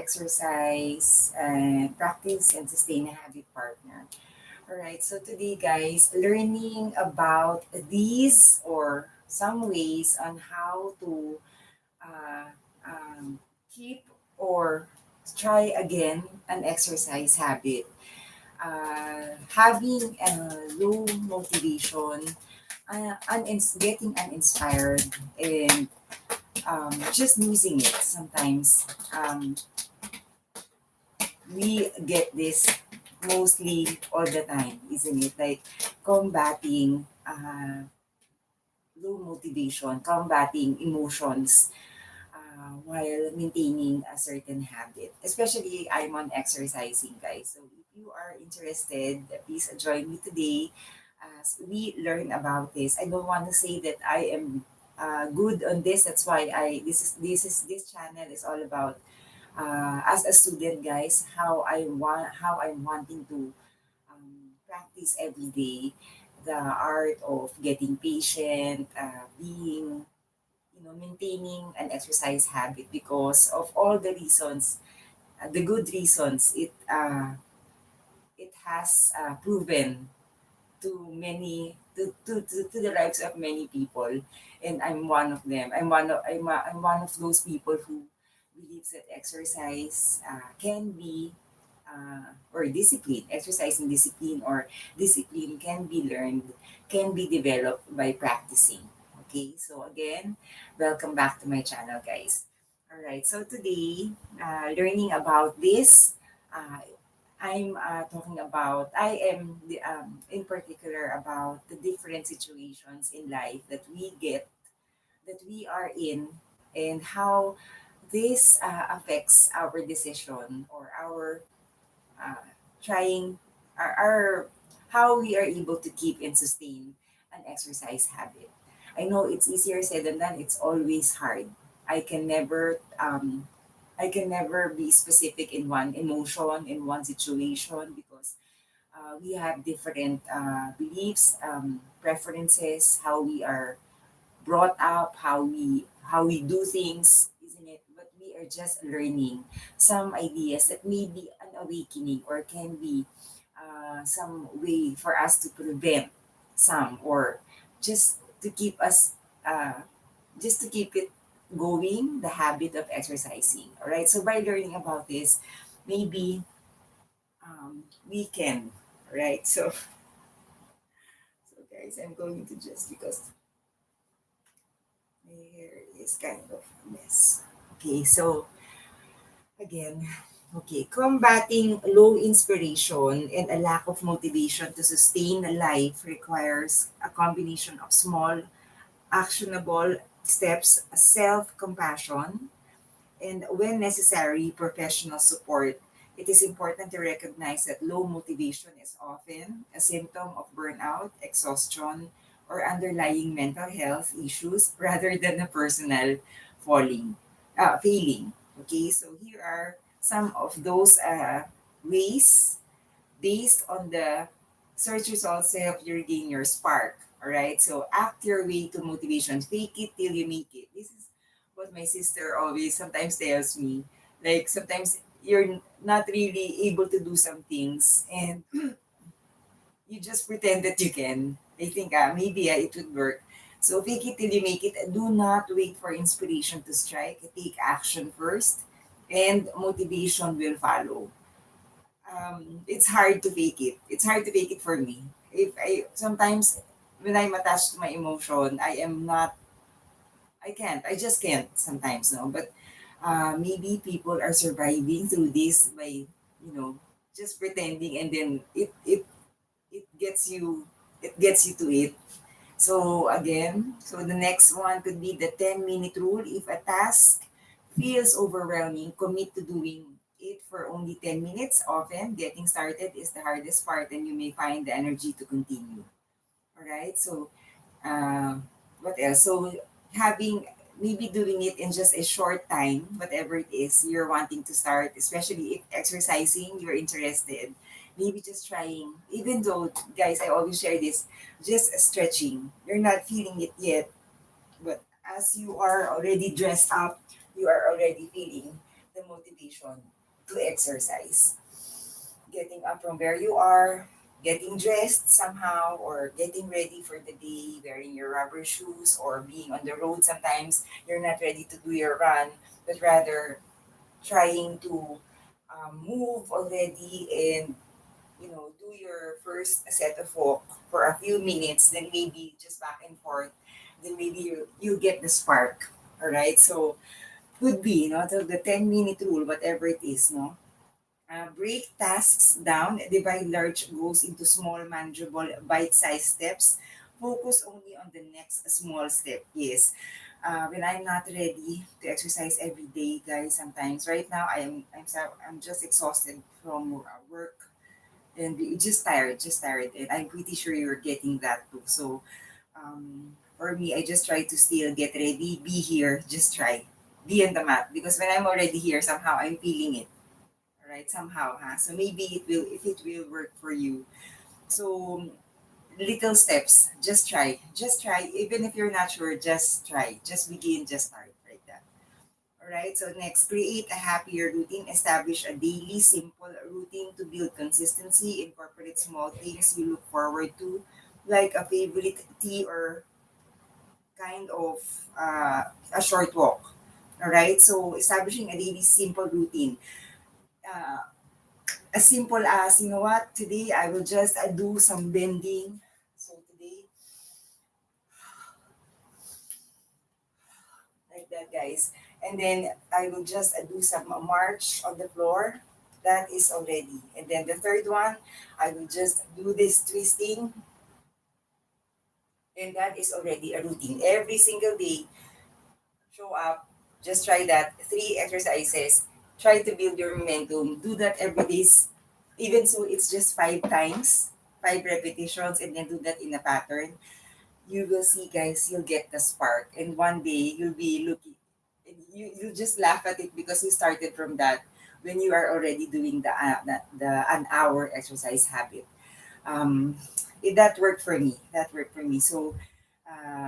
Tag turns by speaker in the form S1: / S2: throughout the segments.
S1: exercise, practice, and sustain a habit partner. All right, so today, guys, learning about these or some ways on how to uh, keep or try again an exercise habit. Having a low motivation, getting uninspired, and just losing it sometimes. We get this mostly all the time, isn't it? Like combating low motivation, combating emotions while maintaining a certain habit. Especially, I'm on exercising, guys. So if you are interested, please join me today as we learn about this. I don't want to say that I am good on this. That's why this channel is all about as a student, guys, how I'm wanting to practice every day the art of getting patient, being maintaining an exercise habit because of all the reasons, the good reasons it has proven to many to the lives of many people, and I'm one of them. I'm one of those people who believes that exercise can be or discipline, exercise and discipline, or discipline can be learned, can be developed by practicing. Okay, so again, welcome back to my channel, guys. All right, so today, learning about this, uh, I am in particular about the different situations in life that that we are in, and how this affects our decision or our uh, trying our how we are able to keep and sustain an exercise habit. I know it's easier said than done. It's always hard. I can never I can never be specific in one emotion in one situation because we have different beliefs, preferences, how we are brought up, how we do things, isn't it? But we are just learning some ideas that may be an awakening or can be some way for us to prevent some or just to keep us just to keep it going, the habit of exercising. All right. So by learning about this, maybe we can. Right. So guys, I'm going to just because my hair is kind of a mess. Okay, so again, okay, combating low inspiration and a lack of motivation to sustain a life requires a combination of small, actionable steps, self compassion, and when necessary, professional support. It is important to recognize that low motivation is often a symptom of burnout, exhaustion, or underlying mental health issues rather than a personal failing. Okay, so here are some of those ways based on the search results to help you regain your spark. All right, so act your way to motivation. Fake it till you make it. This is what my sister always sometimes tells me. Like sometimes you're not really able to do some things and you just pretend that you can. I think maybe it would work. So fake it till you make it. Do not wait for inspiration to strike. Take action first and motivation will follow. It's hard to fake it. It's hard to fake it for me. If I sometimes when I'm attached to my emotion, I can't. I just can't sometimes, no. But maybe people are surviving through this by just pretending, and then it gets you to it. So again, so the next one could be the 10-minute rule. If a task feels overwhelming, commit to doing it for only 10 minutes. Often, getting started is the hardest part, and you may find the energy to continue. All right. So, uh, what else? So, having maybe doing it in just a short time, whatever it is you're wanting to start, especially if exercising, you're interested. Maybe just trying, even though, guys, I always share this, just stretching. You're not feeling it yet, but as you are already dressed up, you are already feeling. the motivation to exercise. Getting up from where you are, getting dressed somehow, or getting ready for the day, wearing your rubber shoes, or being on the road sometimes you're not ready to do your run, but rather trying to move already and do your first set of walk for a few minutes, then maybe just back and forth, then maybe you get the spark. All right, so could be the 10-minute rule, whatever it is, no. Break tasks down, divide large goals into small, manageable, bite-sized steps. Focus only on the next small step. Yes. When I'm not ready to exercise every day, guys, sometimes right now I'm just exhausted from work and just tired, and I'm pretty sure you're getting that too. So, for me, I just try to still get ready, be here, just try, be on the mat because when I'm already here, somehow I'm feeling it. All right, somehow, huh? So maybe it will, if it will work for you. So little steps, just try. Even if you're not sure, just try, just begin, just start like that. All right, so next, create a happier routine. Establish a daily, simple routine to build consistency. Incorporate small things you look forward to, like a favorite tea or kind of a short walk. All right, so establishing a daily, simple routine. Uh, as simple as, you know what, today I will just do some bending. So today, like that, guys. And then I will just do some march on the floor. That is already. And then the third one, I will just do this twisting, and that is already a routine. Every single day, show up, just try that. Three exercises. Try to build your momentum. Do that every day. Even so, it's just 5 times, 5 repetitions, and then do that in a pattern. You will see, guys, you'll get the spark, and one day you'll be looking, you just laugh at it because you started from that when you are already doing the an hour exercise habit. um that worked for me, so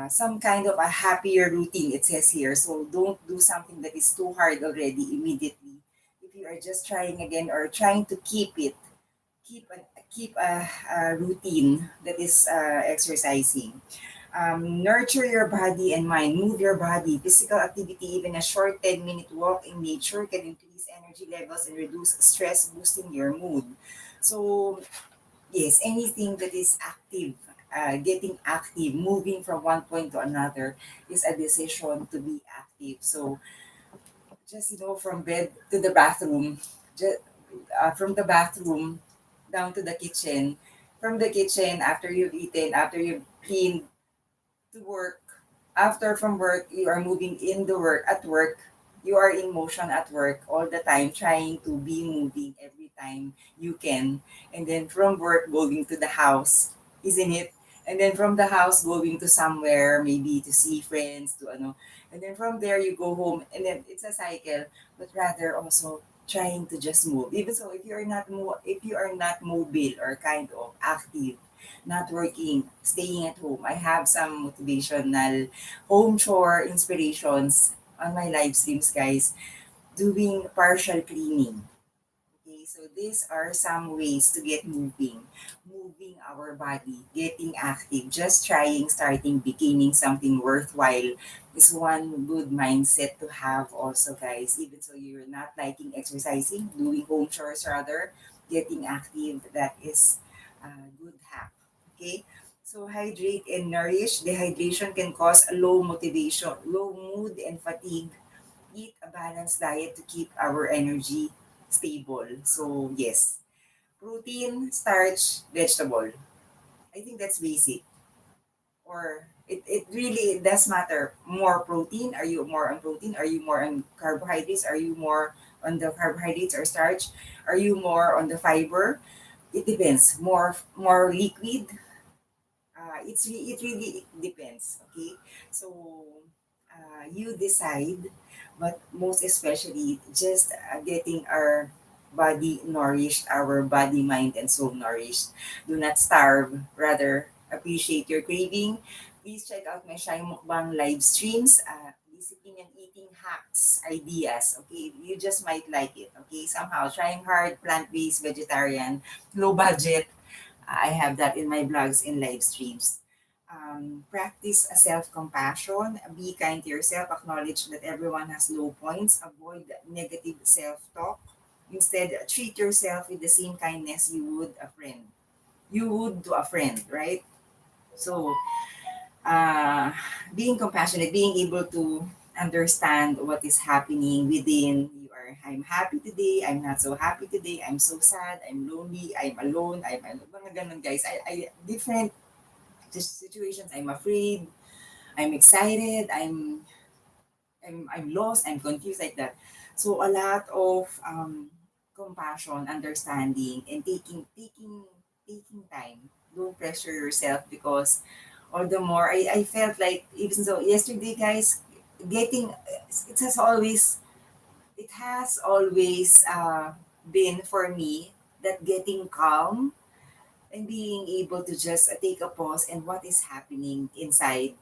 S1: some kind of a happier routine, it says here. So don't do something that is too hard already immediately. If you are just trying again or trying to keep a routine that is exercising. Nurture your body and mind. Move your body. Physical activity, even a short 10-minute walk in nature, can increase energy levels and reduce stress, boosting your mood. So, yes, anything that is active, getting active, moving from one point to another is a decision to be active. So, just, from bed to the bathroom, just, from the bathroom down to the kitchen, from the kitchen after you've eaten, after you've cleaned, to work. After from work, you are moving in the work at work. You are in motion at work all the time, trying to be moving every time you can. And then from work, going to the house, isn't it? And then from the house, going to somewhere, maybe to see friends, to ano. And then from there, you go home, and then it's a cycle. But rather also trying to just move. Even so, if you are not mobile or kind of active, not working, staying at home, I have some motivational home chore inspirations on my live streams, guys, doing partial cleaning. Okay, so these are some ways to get moving our body, getting active, just trying, starting, beginning something worthwhile is one good mindset to have also, guys. Even so you're not liking exercising, doing home chores rather, getting active, that is a good hack. Okay? So hydrate and nourish. Dehydration can cause a low motivation, low mood and fatigue. Eat a balanced diet to keep our energy stable. So, yes, protein, starch, vegetable. I think that's basic. Or it really does matter. More protein? Are you more on protein? Are you more on carbohydrates? Are you more on the carbohydrates or starch? Are you more on the fiber? It depends. More liquid, it really depends. Okay, so you decide, but most especially just getting our body nourished, our body, mind, and soul nourished. Do not starve, rather appreciate your craving. Please check out my Shy Mukbang live streams. discipline and eating hacks, ideas. Okay, you just might like it. Okay, somehow trying hard, plant-based, vegetarian, low budget. I have that in my blogs and live streams. Practice a self-compassion. Be kind to yourself. Acknowledge that everyone has low points. Avoid negative self-talk. Instead, treat yourself with the same kindness you would a friend. You would to a friend, right? So, uh, being compassionate, being able to understand what is happening within you are, I'm happy today, I'm not so happy today, I'm so sad, I'm lonely, I'm alone, I'm ano, mga ganun guys. I different situations, I'm afraid, I'm excited, I'm lost, I'm confused like that. So a lot of compassion, understanding, and taking time. Don't pressure yourself because all the more I felt like even though yesterday guys getting it has always it has always been for me that getting calm and being able to just take a pause and what is happening inside.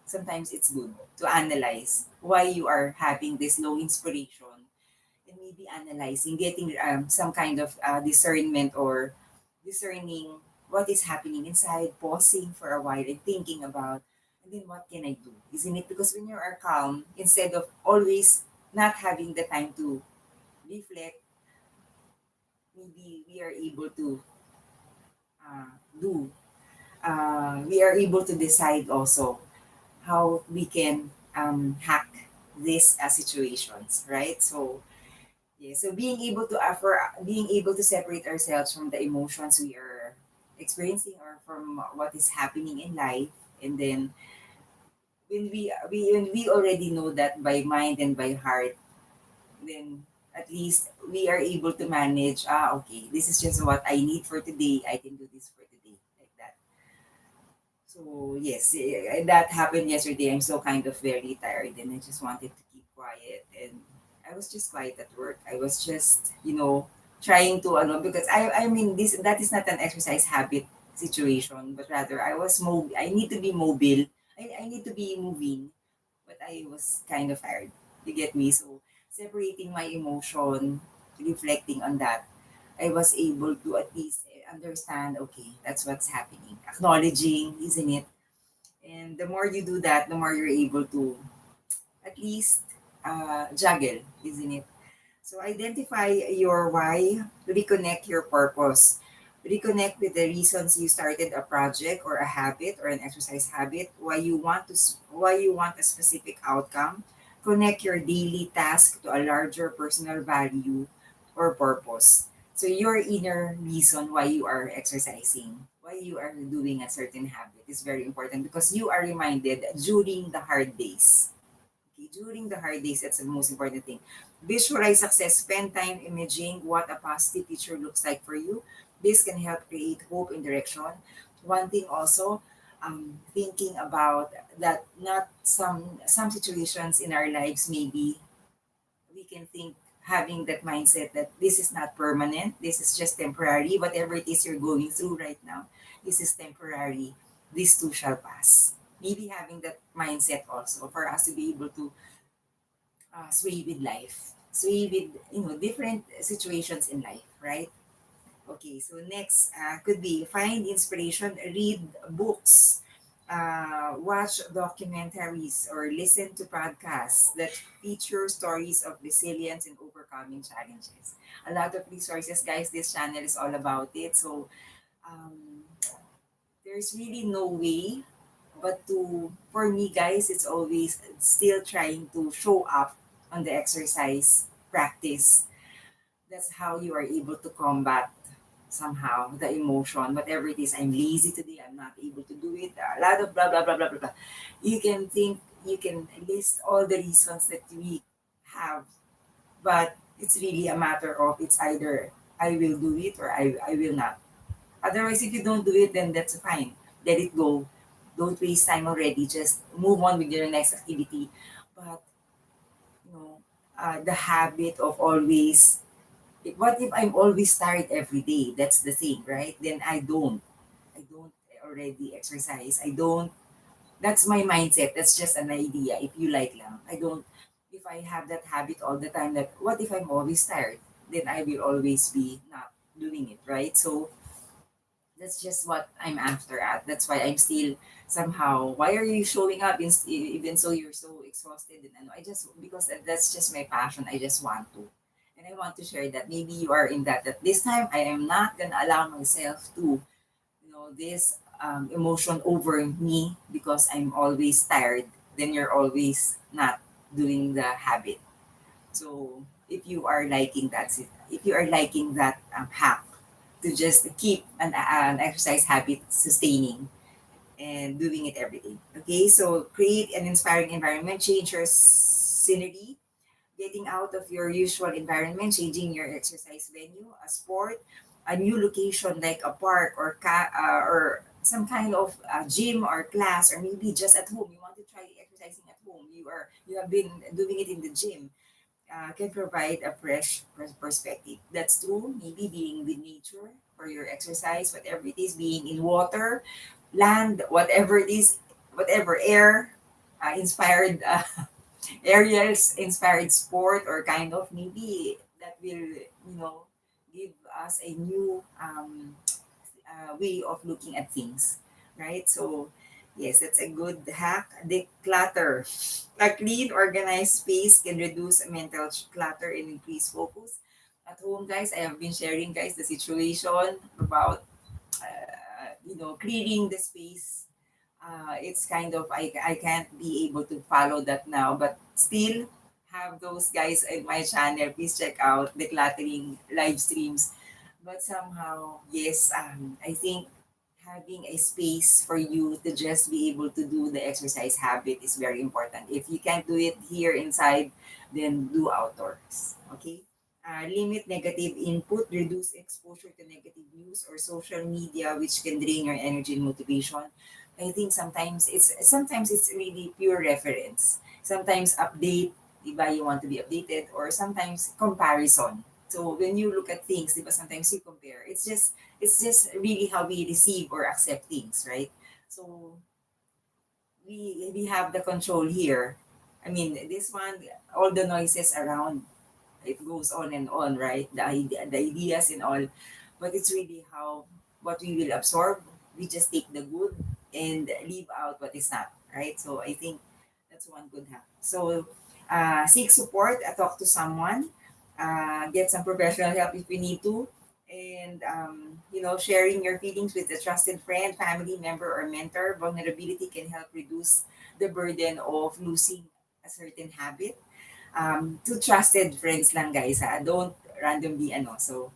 S1: Sometimes it's good to analyze why you are having this low inspiration and maybe analyzing, getting some kind of discernment or discerning what is happening inside, pausing for a while and thinking about, and then what can I do? Isn't it? Because when you are calm, instead of always not having the time to reflect, maybe we are able to uh, do, we are able to decide also how we can hack these situations, right? So, yeah, so being able to offer, being able to separate ourselves from the emotions we are experiencing or from what is happening in life, and then when we already know that by mind and by heart, then at least we are able to manage. Okay, this is just what I need for today. I can do this for today, like that. So yes, that happened yesterday. I'm so kind of very tired, and I just wanted to keep quiet. And I was just quiet at work. I was just, trying to because I mean this that is not an exercise habit situation, but rather I was mobile. I need to be mobile. I need to be moving, but I was kind of tired. You get me? So separating my emotion, reflecting on that, I was able to at least understand, okay, that's what's happening. Acknowledging, isn't it? And the more you do that, the more you're able to at least juggle, isn't it? So identify your why, reconnect your purpose. Reconnect with the reasons you started a project or a habit or an exercise habit, why you want a specific outcome. Connect your daily task to a larger personal value or purpose. So your inner reason why you are exercising, why you are doing a certain habit is very important because you are reminded during the hard days. Okay, during the hard days, that's the most important thing. Visualize success. Spend time imaging what a positive future looks like for you. This can help create hope and direction. One thing also, thinking about that not some situations in our lives maybe we can think having that mindset that this is not permanent, this is just temporary. Whatever it is you're going through right now, this is temporary. This too shall pass. Maybe having that mindset also for us to be able to sway with life, sway with different situations in life, right? Okay, so next could be find inspiration, read books, watch documentaries, or listen to podcasts that feature stories of resilience and overcoming challenges. A lot of resources, guys. This channel is all about it. So um, there's really no way but to, for me, guys, it's always still trying to show up on the exercise practice. That's how you are able to combat somehow the emotion, whatever it is. I'm lazy today, I'm not able to do it, a lot of blah blah blah blah blah blah. You can think, you can list all the reasons that we have, but it's really a matter of it's either I will do it or I will not. Otherwise, if you don't do it, then that's fine. Let it go. Don't waste time already. Just move on with your next activity. But you know, the habit of always, what if I'm always tired every day? That's the thing, right? Then I don't already exercise. I don't. That's my mindset. That's just an idea. If you like lang. I don't, if I have that habit all the time that what if I'm always tired? Then I will always be not doing it, right? So that's just what I'm after at. That's why I'm still somehow, why are you showing up even so you're so exhausted? And ano, I just, because that's just my passion. I just want to. And I want to share that maybe you are in that this time I am not gonna allow myself to, this emotion over me because I'm always tired. Then you're always not doing the habit. So if you are liking that hack to just keep an exercise habit sustaining and doing it every day. Okay, so create an inspiring environment, change your scenery, getting out of your usual environment, changing your exercise venue, a sport, a new location like a park or some kind of gym or class, or maybe just at home. You want to try exercising at home. You have been doing it in the gym, can provide a fresh perspective. That's true. Maybe being with nature for your exercise, whatever it is, being in water, land, whatever it is, whatever air, inspired areas, inspired sport, or kind of maybe that will, give us a new way of looking at things, right? So, yes, that's a good hack. Declutter. A clean, organized space can reduce mental clutter and increase focus. At home, guys, I have been sharing, guys, the situation about, clearing the space. It's kind of, I can't be able to follow that now, but still have those guys in my channel. Please check out decluttering live streams. But somehow, yes, I think having a space for you to just be able to do the exercise habit is very important. If you can't do it here inside, then do outdoors. Okay? Limit negative input, reduce exposure to negative news or social media, which can drain your energy and motivation. I think sometimes it's really pure reference. Sometimes update, diba, you want to be updated, or sometimes comparison. So when you look at things, diba, sometimes you compare. It's just really how we receive or accept things, right? So we have the control here. I mean, this one, all the noises around, it goes on and on, right? The ideas and all, but it's really how what we will absorb. We just take the good and leave out what is not, right? So I think that's one good hack. So seek support, talk to someone, get some professional help if you need to, and sharing your feelings with a trusted friend, family member, or mentor. Vulnerability can help reduce the burden of losing a certain habit. Two trusted friends lang, guys, ha. Don't randomly So,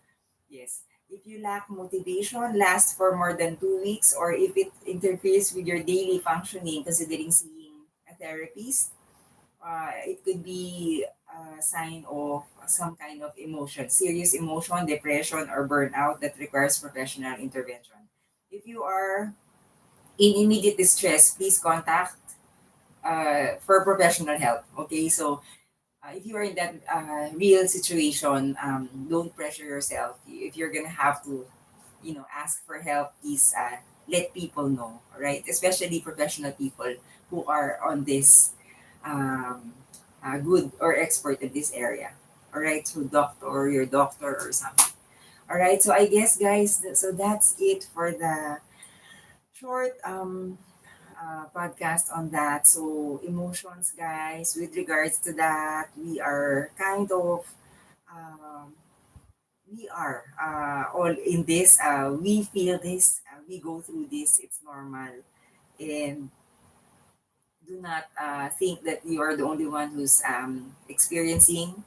S1: yes. If you lack motivation, last for more than 2 weeks, or if it interferes with your daily functioning, considering seeing a therapist, it could be a sign of some kind of emotion, serious emotion, depression, or burnout that requires professional intervention. If you are in immediate distress, please contact for professional help. Okay, so if you are in that real situation, don't pressure yourself. If you're gonna have to, ask for help, please let people know, right? Especially professional people who are on this good or expert in this area. All right, so doctor or your doctor or something. All right, so I guess, guys, so that's it for the short podcast on that. So emotions, guys. With regards to that, um, we are all in this. We feel this. We go through this. It's normal, and do not think that you are the only one who's experiencing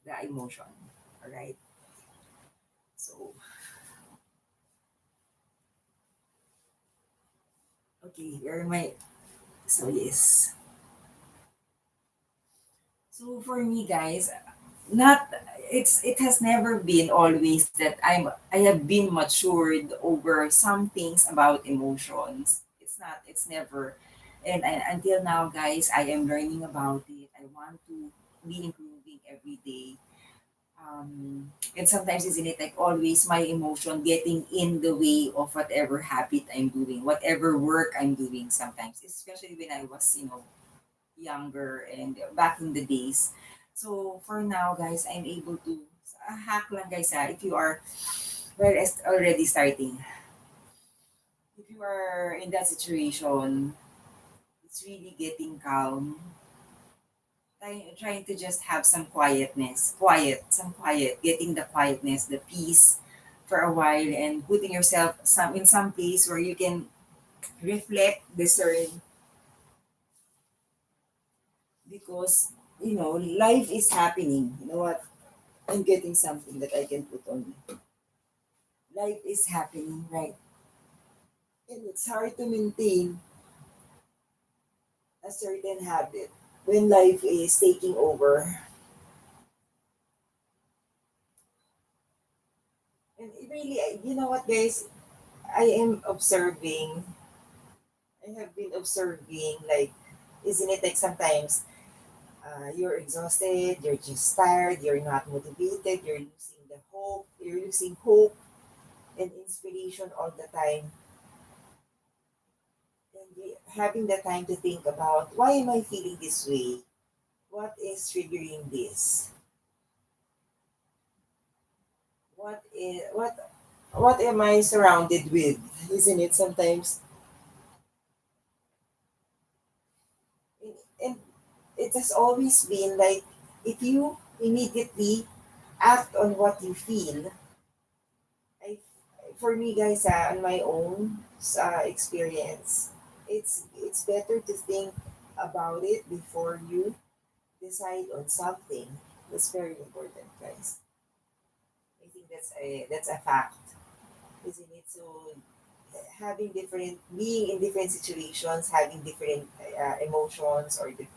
S1: the emotion. All right. So okay, where am I? So yes. So for me, guys, not it has never been always that I have been matured over some things about emotions. It's never, and until now, guys, I am learning about it. I want to be improving every day. And sometimes isn't it like always my emotion getting in the way of whatever habit I'm doing, whatever work I'm doing sometimes, especially when I was, younger and back in the days. So for now, guys, I'm able to hack lang guys if you are already starting. If you are in that situation, it's really getting calm. Trying to just have some some quiet, getting the quietness, the peace for a while, and putting yourself in some place where you can reflect, discern, because life is happening. You know what? I'm getting something that I can put on me. Life is happening, right? And it's hard to maintain a certain habit when life is taking over. And it really, you know what, guys? I am observing I have been observing, like, isn't it like sometimes you're exhausted, you're just tired, you're not motivated, you're losing hope and inspiration all the time. And having the time to think about why am I feeling this way? What is triggering this? What am I surrounded with? Isn't it sometimes? And it has always been like if you immediately act on what you feel, I, for me, guys, on my own experience, it's better to think about it before you decide on something. That's very important, guys. I think that's a fact, isn't it? So being in different situations, having different emotions or the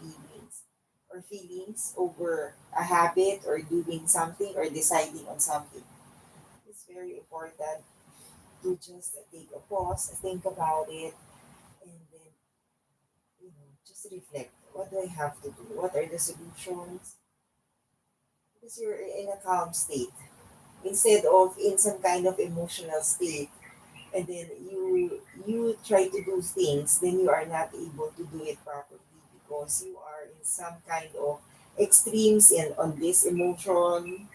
S1: feelings over a habit or doing something or deciding on something. It's very important to just take a pause, think about it, and then just reflect. What do I have to do? What are the solutions? Because you're in a calm state instead of in some kind of emotional state, and then you try to do things, then you are not able to do it properly because you are in some kind of extremes and on this emotion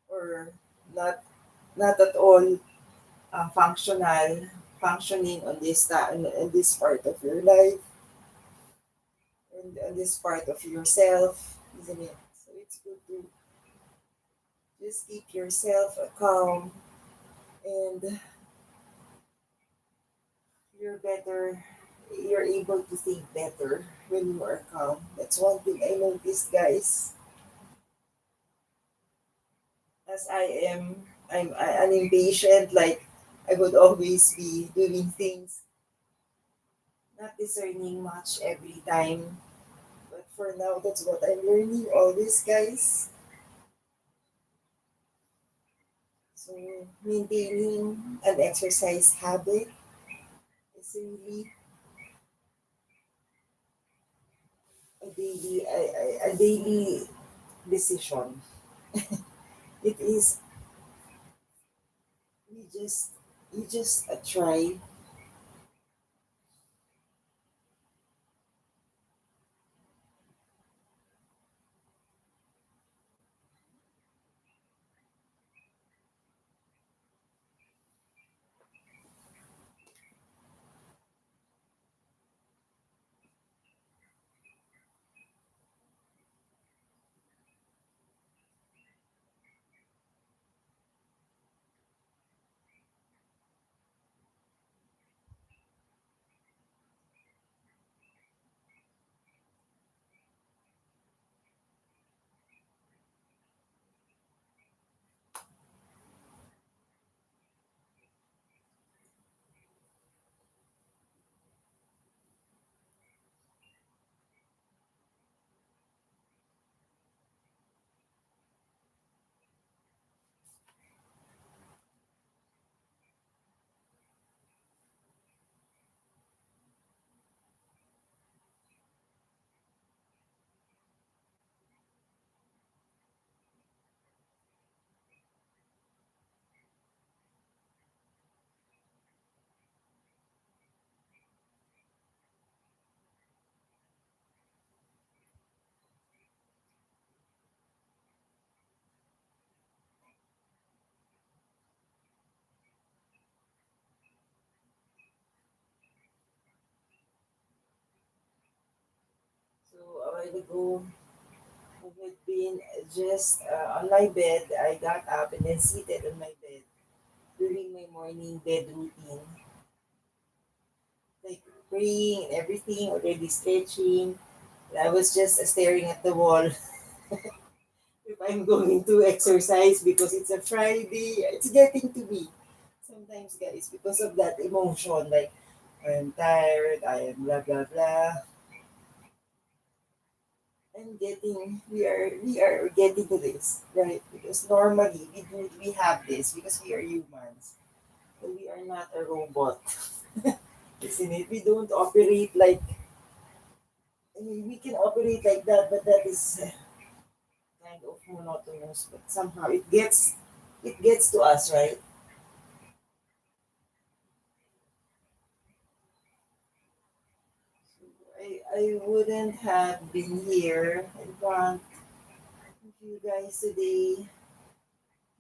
S1: or not not at all functioning on in this part of your life and on this part of yourself, isn't it? So it's good to just keep yourself calm, and you're better. You're able to think better when you are calm. That's one thing I noticed, guys. As I'm impatient. Like I would always be doing things, not discerning much every time. But for now, that's what I'm learning always, guys. So maintaining an exercise habit is really a daily decision. It is you just try. while ago, I had been just on my bed. I got up and then seated on my bed during my morning bed routine, like praying and everything, already stretching. And I was just staring at the wall if I'm going to exercise because it's a Friday. It's getting to be sometimes, guys, because of that emotion. Like, I'm tired, I am blah, blah, blah. We are getting to this, right? Because normally we have this because we are humans. And we are not a robot. Isn't it? We don't operate like, I mean, we can operate like that, but that is kind of monotonous. But somehow it gets to us, right? I wouldn't have been here in front of you guys today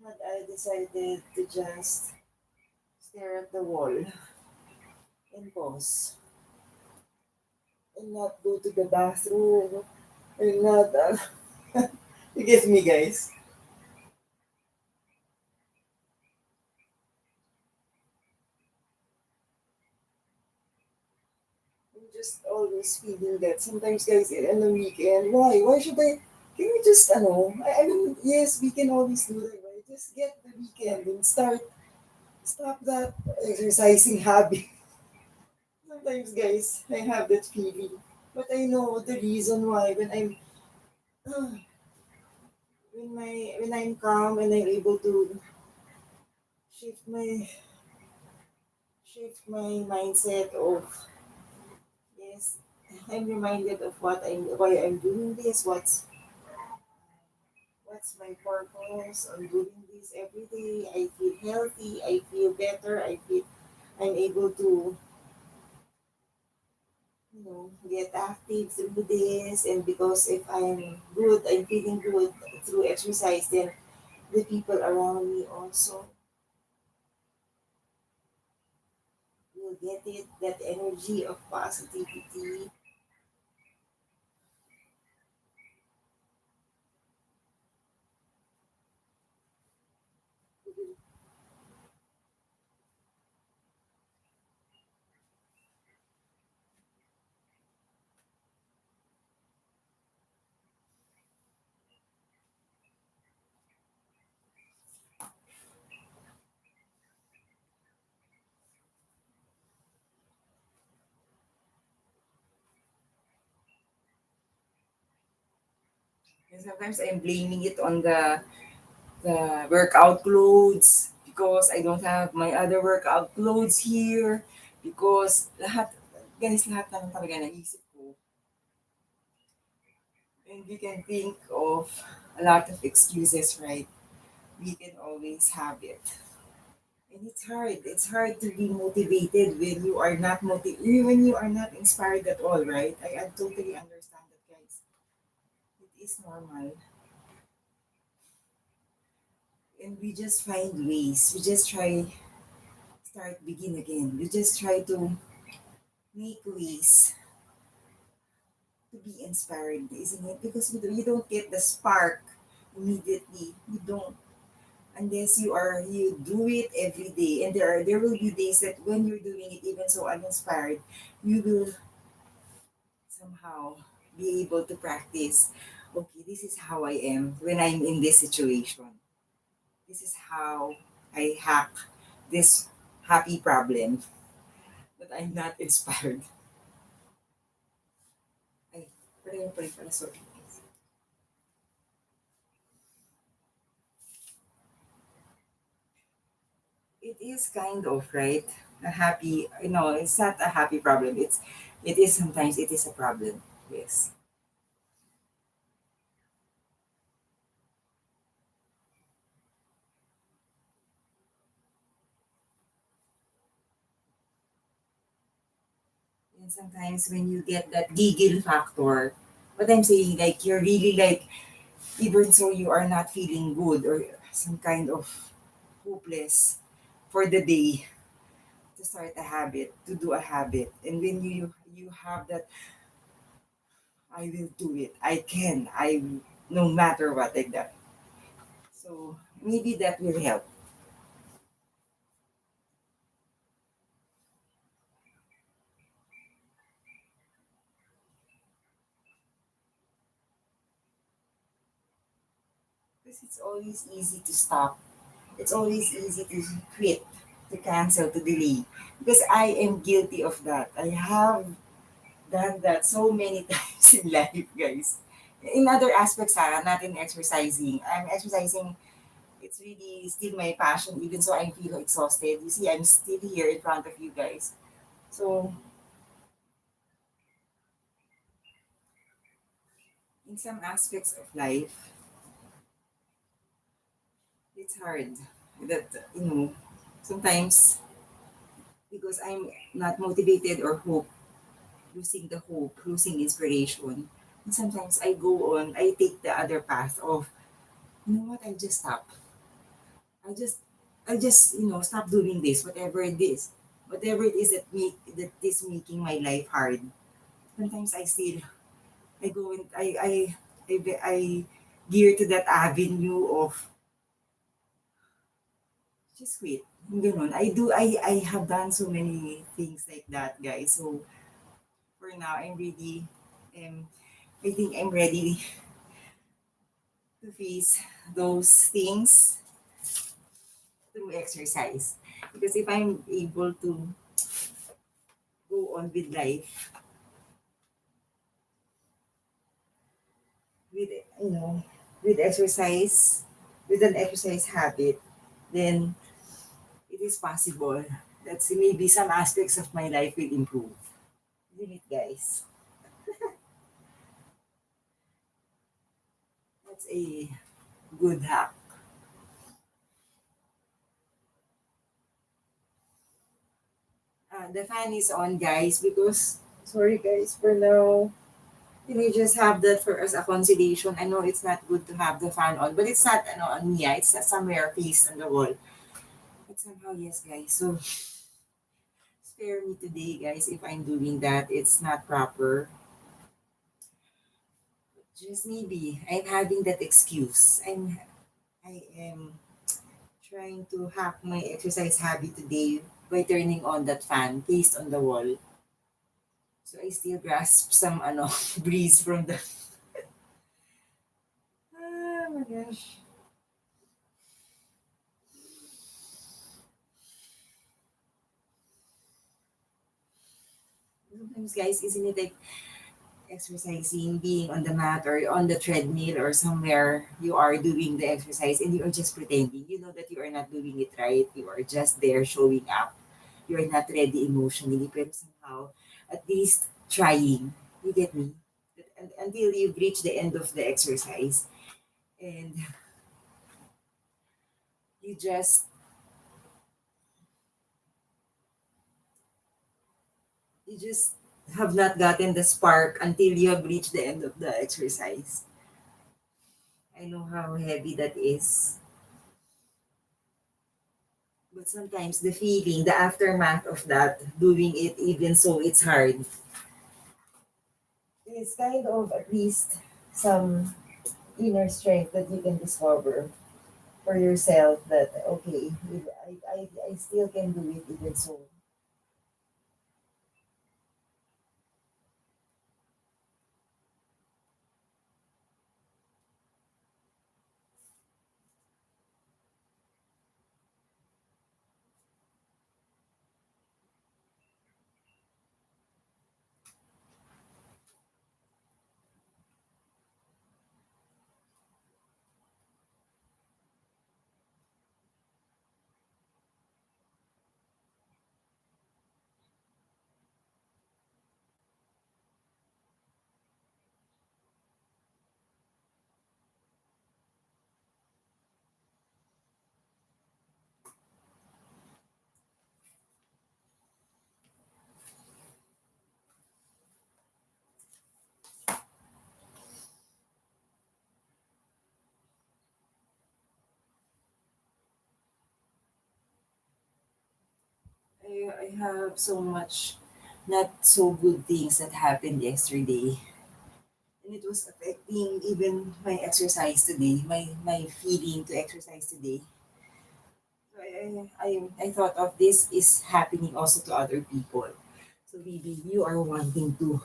S1: had I decided to just stare at the wall and pause and not go to the bathroom and not. You get me, guys? I'm just always feeling that sometimes, guys, in the weekend, why? Why should I? Can we just, I mean, yes, we can always do that, right? Just get the weekend and stop that exercising habit. Sometimes, guys, I have that feeling. But I know the reason why when I'm calm and I'm able to shift my shift my mindset of yes, I'm reminded of why I'm doing this, what's my purpose on doing this every day. I feel healthy, I feel better, I'm able to, get active through this. And because if I'm feeling good through exercise, then the people around me also will get it, that energy of positivity. And sometimes I'm blaming it on the workout clothes because I don't have my other workout clothes here because lahat naman talaga naisip ko. And we can think of a lot of excuses, right? We can always have it. And it's hard. It's hard to be motivated when you are not inspired at all, right? I totally understand that, guys. It is normal. And we just find ways. We just begin again. We just try to make ways to be inspired, isn't it? Because you don't get the spark immediately. You don't unless you do it every day. And there will be days that when you're doing it even so uninspired, you will somehow be able to practice. Okay, this is how I am when I'm in this situation. This is how I hack this happy problem. But I'm not inspired. Ay, pala, sorry. It is kind of right. A happy, it's not a happy problem. It is sometimes it is a problem. Yes. And sometimes when you get that giggle factor, what I'm saying, like you're really like, even so you are not feeling good or some kind of hopeless for the day to start a habit, to do a habit. And when you have that I will do it. I can. No matter what, like that. So maybe that will help. Because it's always easy to stop. It's always easy to quit, to cancel, to delay. Because I am guilty of that. I have done that so many times in life, guys. In other aspects, not in exercising. I'm exercising. It's really still my passion, even so I feel exhausted. You see, I'm still here in front of you guys. So, in some aspects of life, it's hard. That, sometimes because I'm not motivated or losing the hope, losing inspiration. And sometimes I take the other path of, you know what, I just stop. I just, stop doing this, whatever it is that is making my life hard. Sometimes I go in, I gear to that avenue of just quit. Ganun. I have done so many things like that, guys. So for now, um, I think I'm ready to face those things through exercise. Because if I'm able to go on with life with you know with exercise, with an exercise habit, then it is possible that maybe some aspects of my life will improve. Isn't it, guys? That's a good hack. The fan is on, guys, because sorry, guys, for now. Can we just have that for as a consolation? I know it's not good to have the fan on, but it's not on me. It's not somewhere placed on the wall. But somehow, yes, guys. So spare me today, guys, if I'm doing that. It's not proper. Just maybe I'm having that excuse. I am trying to hack my exercise habit today by turning on that fan placed on the wall. So I still grasp some breeze from the. Oh my gosh. Sometimes, guys, isn't it like exercising, being on the mat or on the treadmill or somewhere you are doing the exercise and you are just pretending. You know that you are not doing it right. You are just there showing up. You are not ready emotionally, but somehow at least trying. You get me? Until you reach the end of the exercise and you just you just have not gotten the spark until you have reached the end of the exercise. I know how heavy that is. But sometimes the feeling, the aftermath of that, doing it even so it's hard, it's kind of at least some inner strength that you can discover for yourself that, okay, I still can do it even so. I have so much not so good things that happened yesterday. And it was affecting even my exercise today, my feeling to exercise today. So I thought of this is happening also to other people. So maybe you are wanting to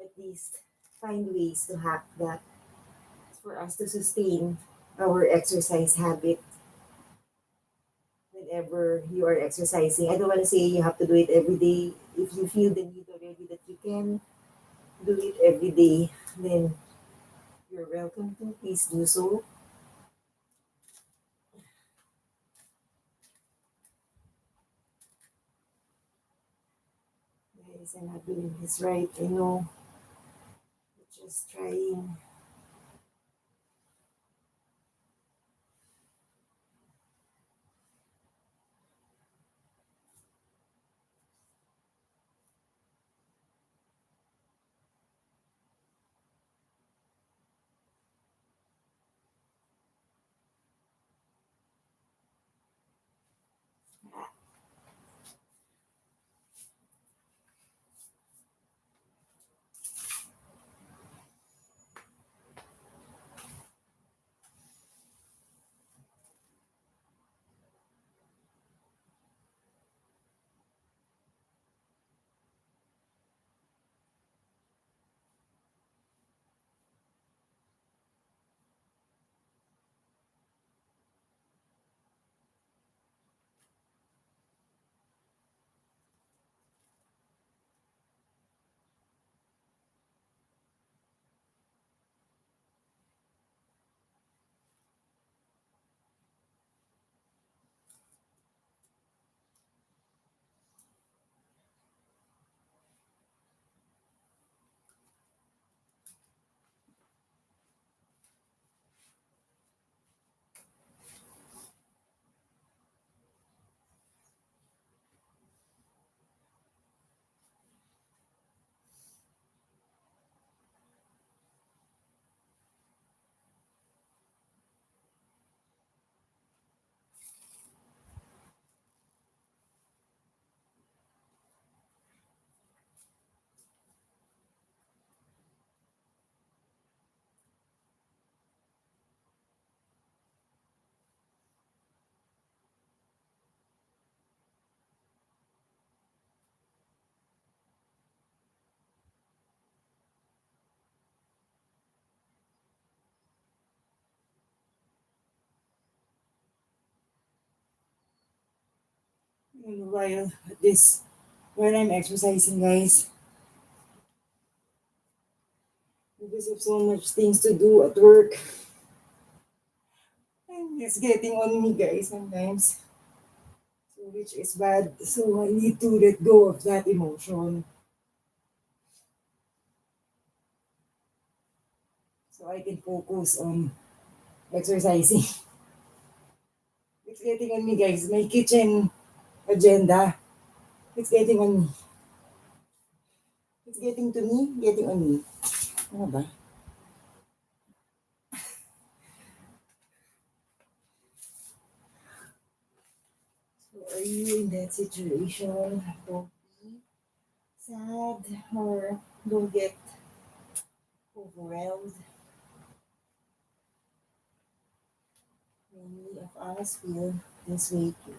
S1: at least find ways to hack that for us to sustain our exercise habit whenever you are exercising. I don't want to say you have to do it every day. If you feel the need already that you can do it every day, then you're welcome to. Please do so. Guys, I'm not doing this right. I know. Just trying. And while I'm exercising, guys, because of so much things to do at work, and it's getting on me, guys, sometimes. So which is bad. So I need to let go of that emotion so I can focus on exercising. It's getting on me, guys. My kitchen agenda. It's getting on me. It's getting to me, getting on me. Ano ba? So are you in that situation? Don't be sad or don't get overwhelmed. Many of us feel this way too.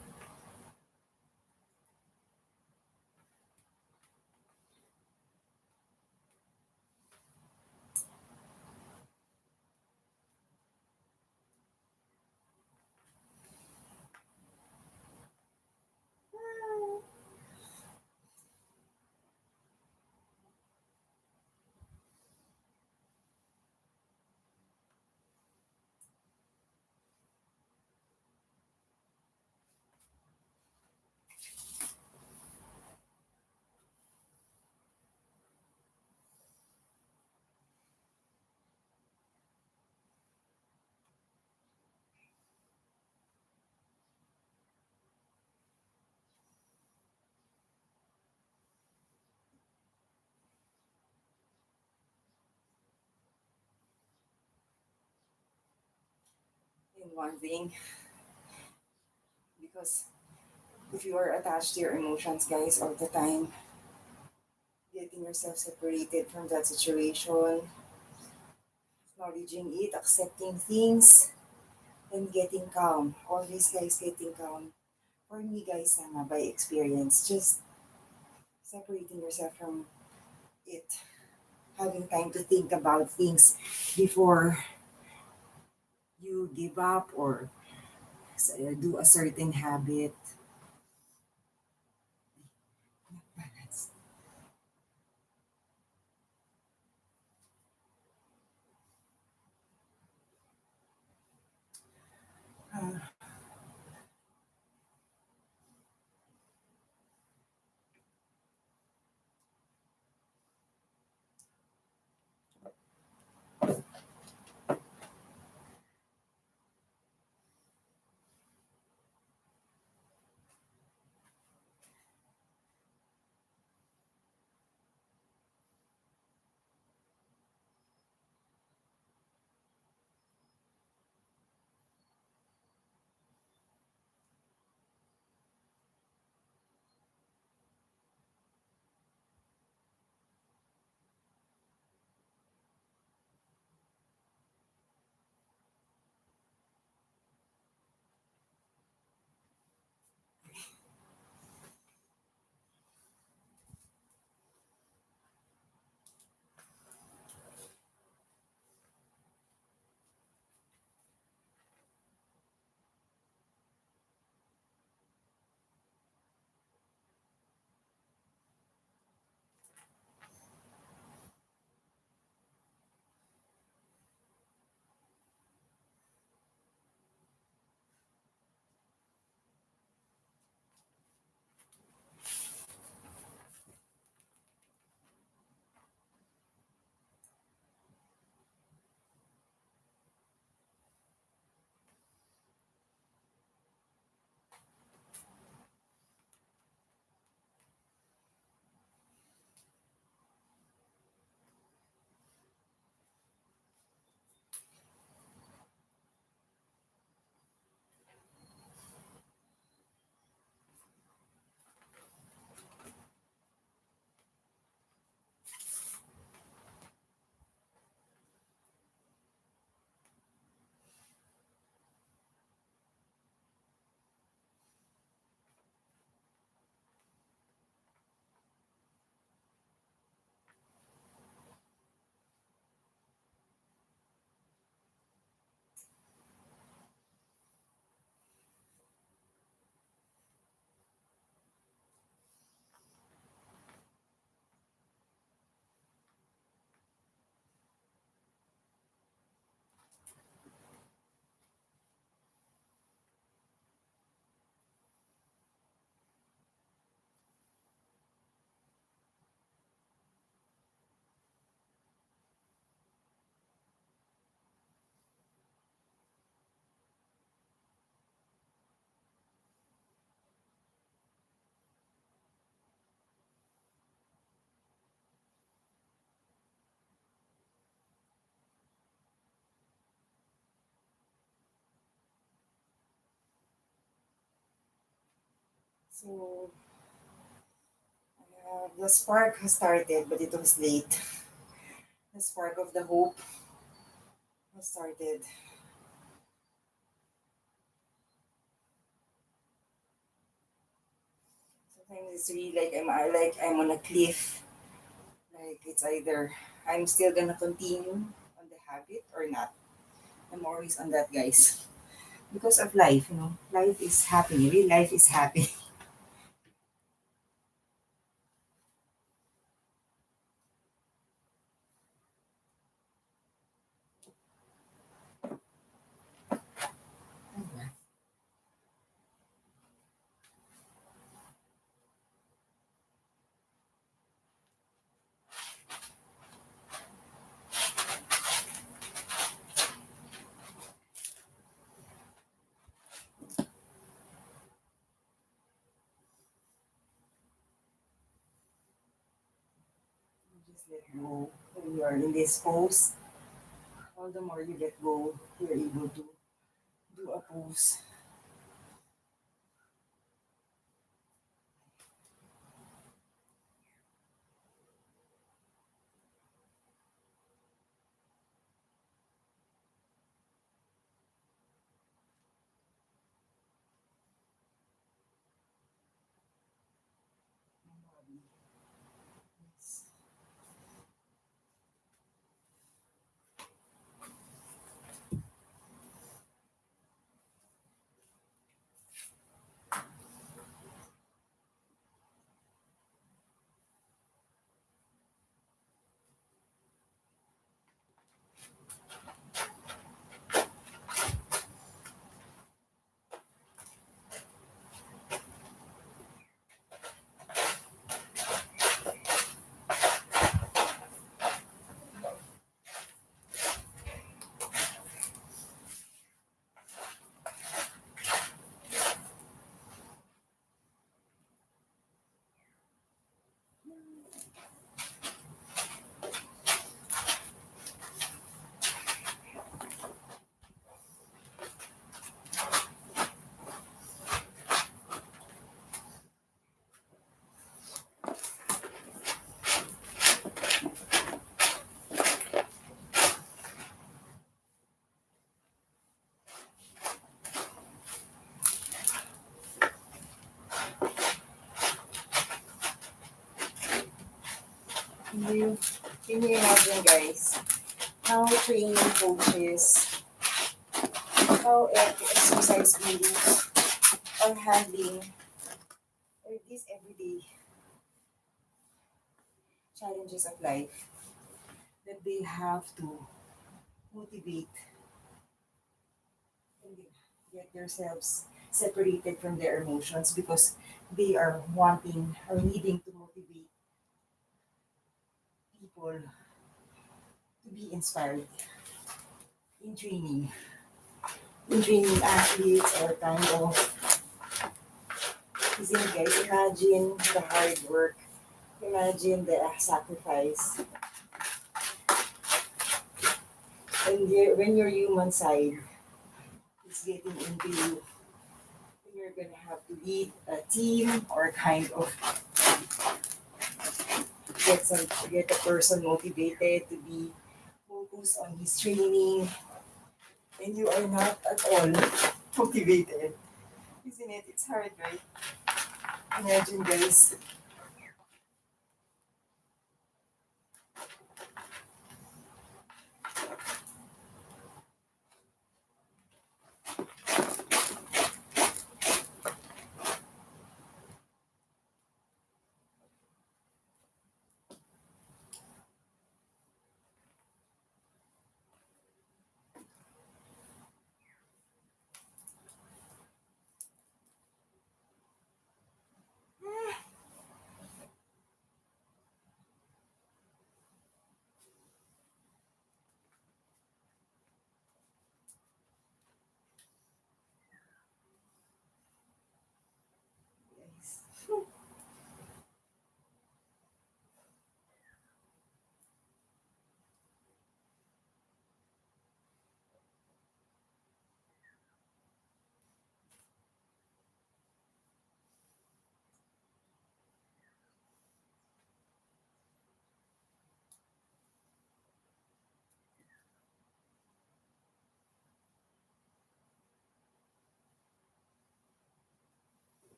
S1: In one thing, because if you are attached to your emotions, guys, all the time, getting yourself separated from that situation, acknowledging it, accepting things, and getting calm. Always, guys, getting calm. For me, guys, by experience, just separating yourself from it, having time to think about things before you give up or do a certain habit. Balance. Uh, so the spark has started, but it was late. The spark of the hope has started. Sometimes it's really like I'm on a cliff. Like it's either I'm still gonna continue on the habit or not. I'm always on that, guys. Because of life, life is happening. Real life is happening. Just let go. When you are in this pose, all the more you let go, you're able to do a pose. can you imagine, guys, how training coaches, how exercise gurus are handling these everyday challenges of life that they have to motivate and get themselves separated from their emotions because they are wanting or needing to motivate people to be inspired in training. In training athletes or kind of, isn't it, guys? Imagine the hard work, imagine the sacrifice. And when your human side is getting into you, when you're gonna have to lead a team or kind of get a person motivated to be focused on his training, and you are not at all motivated. Isn't it? It's hard, right? Imagine, guys. Guys.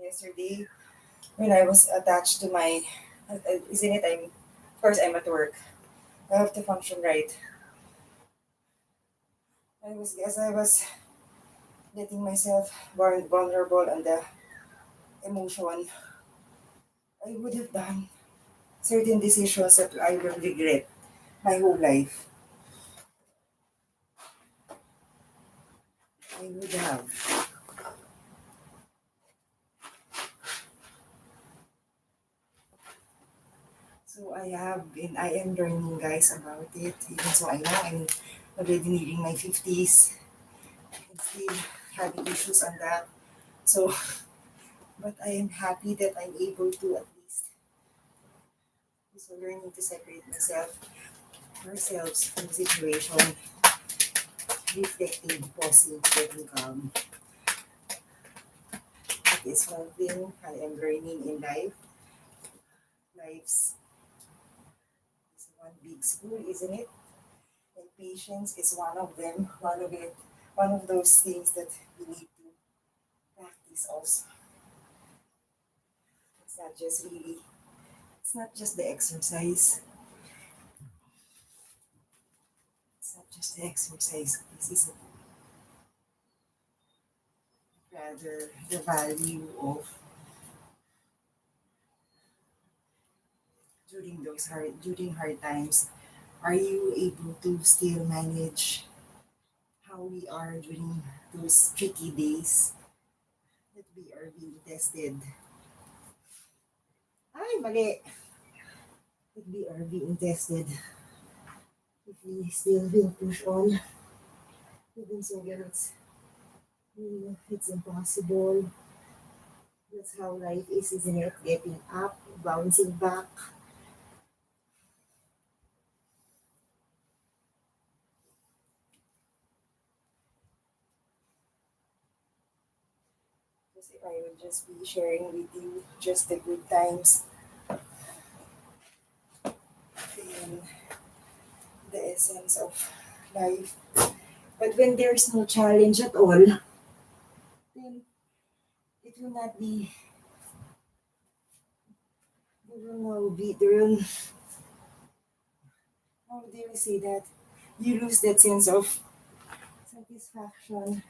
S1: Yesterday, when I was attached to my, isn't it? Of course, I'm at work. I have to function right. As I was letting myself vulnerable and the emotion, I would have done certain decisions that I will regret my whole life. I would have. So I am learning, guys, about it. Even so, I know I'm already nearing my 50s and still having issues on that. So, but I am happy that I'm able to at least, so learning to separate ourselves from the situation, reflecting, pausing, getting calm. That is one thing I am learning in life. Life's is one big school, isn't it? And patience is one of them, one of those things that we need to practice also. It's not just really, it's not just the exercise. It's not just the exercise. This is rather the value of during hard times. Are you able to still manage how we are during those tricky days? We are being tested. Ay, mali. That we are being tested. If we still will push on, even so when it's impossible. That's how life is, isn't it? Getting up, bouncing back. Because if I would just be sharing with you just the good times and the essence of life. But when there's no challenge at all, then it will not be, there will no be, there will, how do you say that? You lose that sense of satisfaction,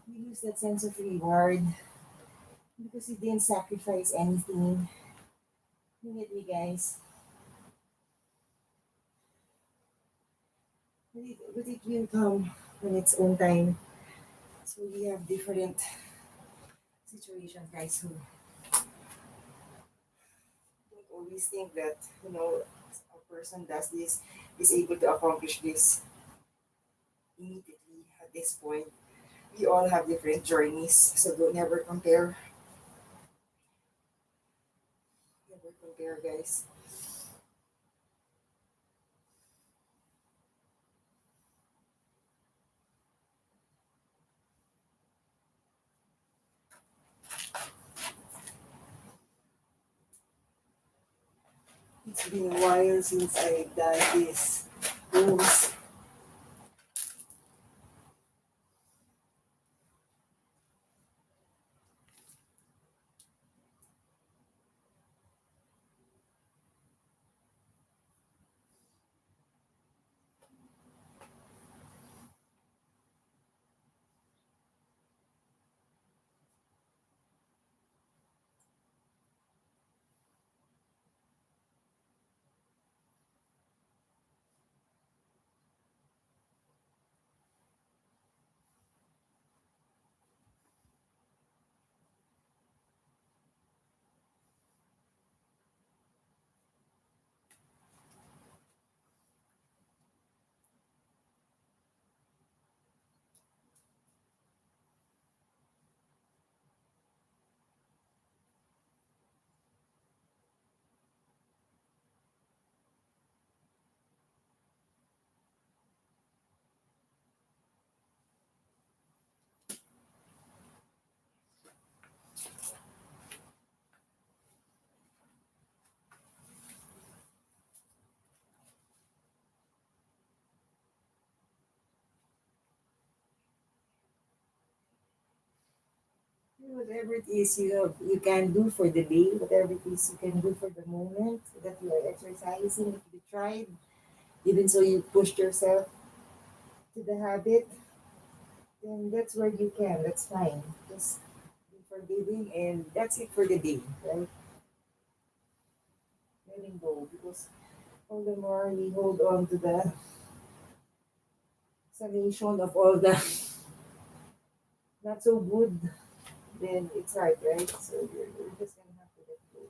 S1: you lose that sense of reward because you didn't sacrifice anything. You get me, guys? But it will come on its own time. So we have different situations, guys, who don't always think that, a person does this, is able to accomplish this immediately at this point. We all have different journeys, so don't never compare. Never compare, guys. It's been a while since I've done this. Rules. Whatever it is you can do for the day, whatever it is you can do for the moment that you are exercising, if you tried, even so you pushed yourself to the habit, then that's where you can. That's fine. Just be forgiving, and that's it for the day, right? Letting go, because all the more we hold on to the summation of all the not so good, then it's hard, right? So you're just gonna have to let go.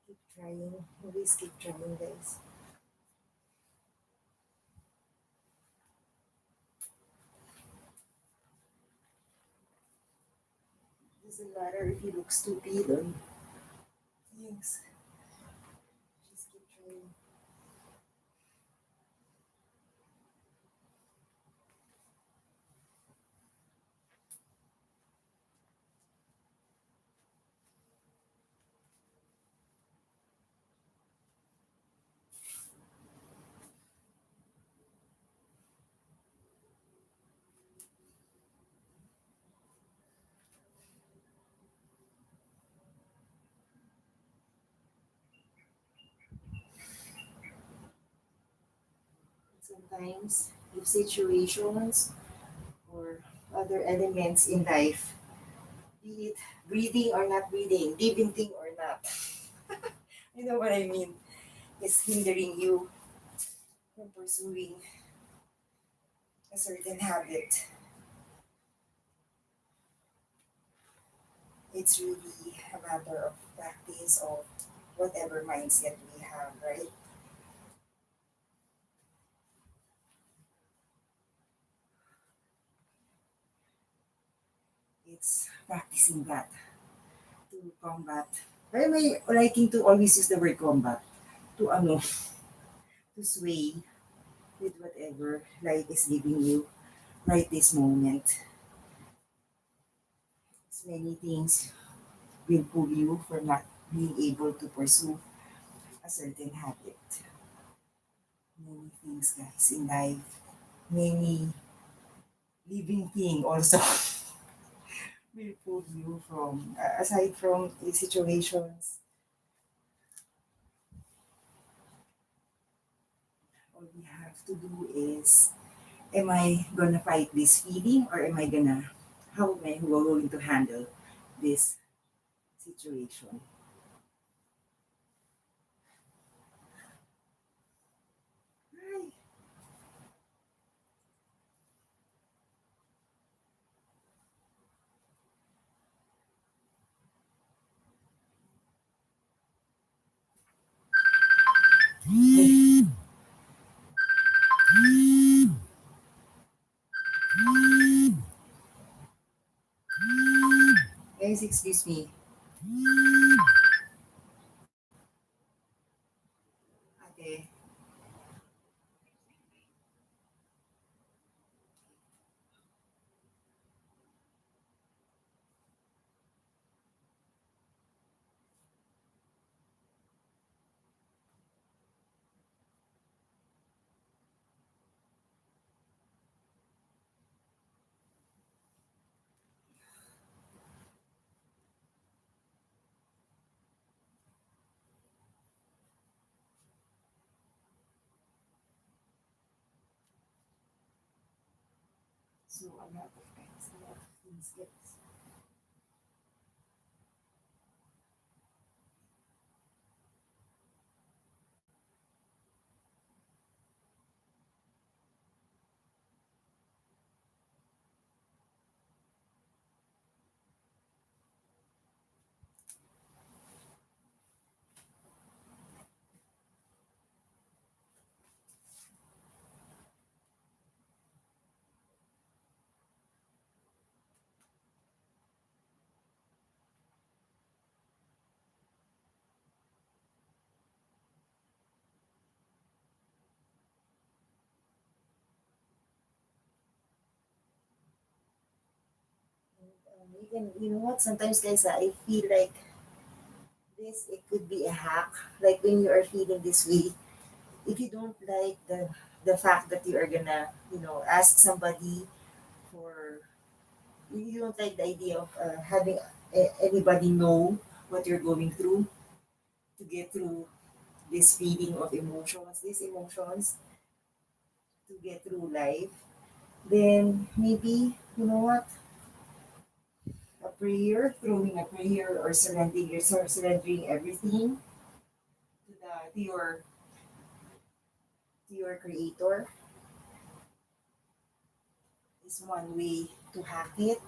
S1: Keep trying. Always keep trying, guys. Doesn't matter if you look stupid or things. Just keep trying. Sometimes, if situations or other elements in life, be it breathing or not breathing, living thing or not, you know what I mean, is hindering you from pursuing a certain habit. It's really a matter of practice of whatever mindset we have, right? It's practicing that to combat. Why am I liking to always use the word combat? To ano, to sway with whatever life is giving you right this moment. As many things will pull you from not being able to pursue a certain habit. Many things, guys, in life. Many living thing also will pull you from, aside from the situations, all we have to do is, am I gonna fight this feeling or am I gonna, how am I going to handle this situation? Ay, ay, guys, excuse me. Ate, so a lot of times, a lot of things gets. Even, you know what, sometimes guys, I feel like this, it could be a hack. Like when you are feeling this way, if you don't like the fact that you are gonna, ask somebody for, you don't like the idea of having anybody know what you're going through to get through this feeling of emotions, these emotions, to get through life, then maybe, you know what, a prayer, throwing a prayer or surrendering everything to your creator is one way to hack it.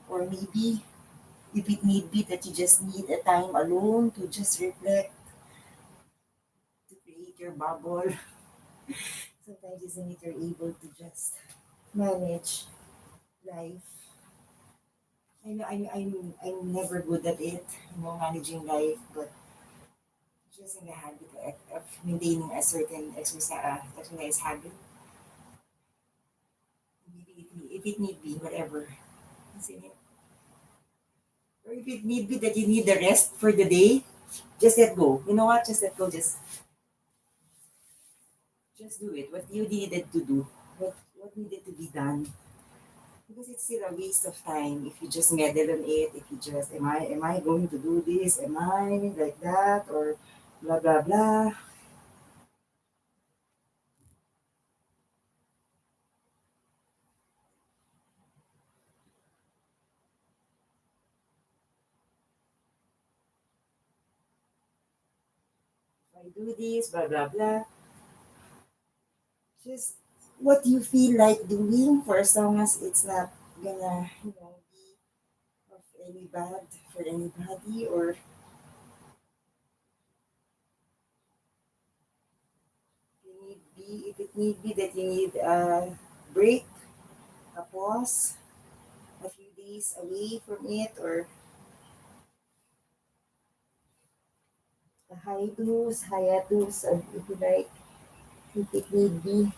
S1: Or maybe if it need be that you just need a time alone to just reflect, your bubble. Sometimes isn't it you're able to just manage life. I know I'm never good at it, managing life, but just in the habit of maintaining a certain exercise habit. Maybe if it need be, whatever. Isn't it? Or if it need be that you need the rest for the day, just let go. You know what? Just let go. Just do it. What you needed to do. What needed to be done. Because it's still a waste of time if you just meddle on it, if you just am I going to do this? Am I like that? Or blah blah blah. If I do this, blah blah blah. Just what you feel like doing for as long as it's not gonna, be of any bad for anybody or if it need be that you need a break, a pause, a few days away from it, or a hiatus, if you like, if it need be.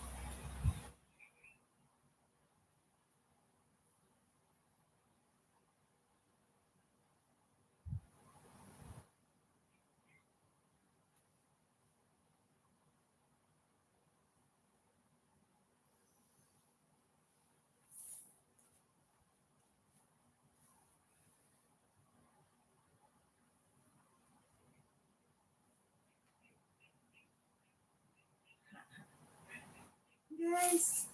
S1: Guys,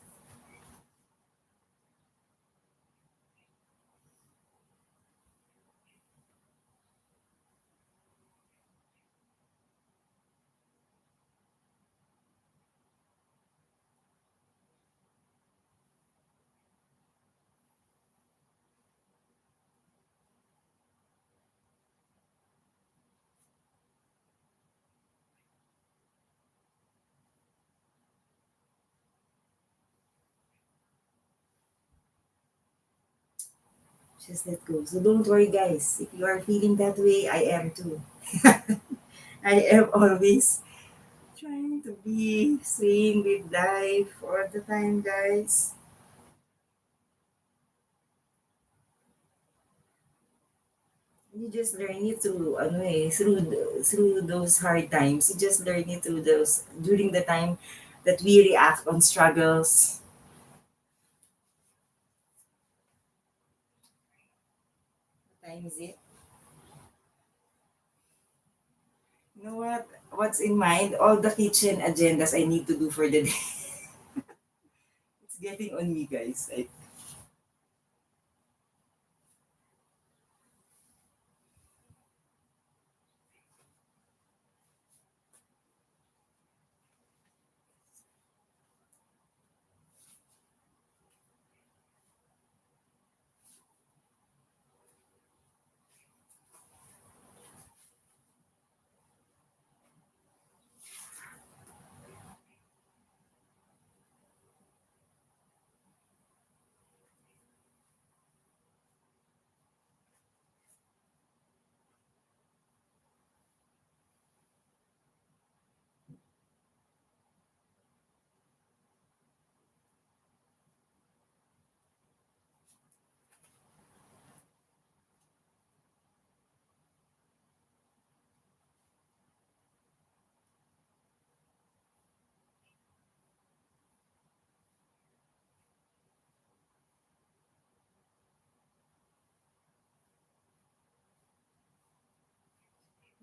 S1: just let go. So don't worry, guys. If you are feeling that way, I am too. I am always trying to be sane with life all the time, guys. You just learn it through, through those hard times. You just learn it through those, during the time that we react on struggles. What time is it? You know what? What's in mind? All the kitchen agendas I need to do for the day. It's getting on me, guys.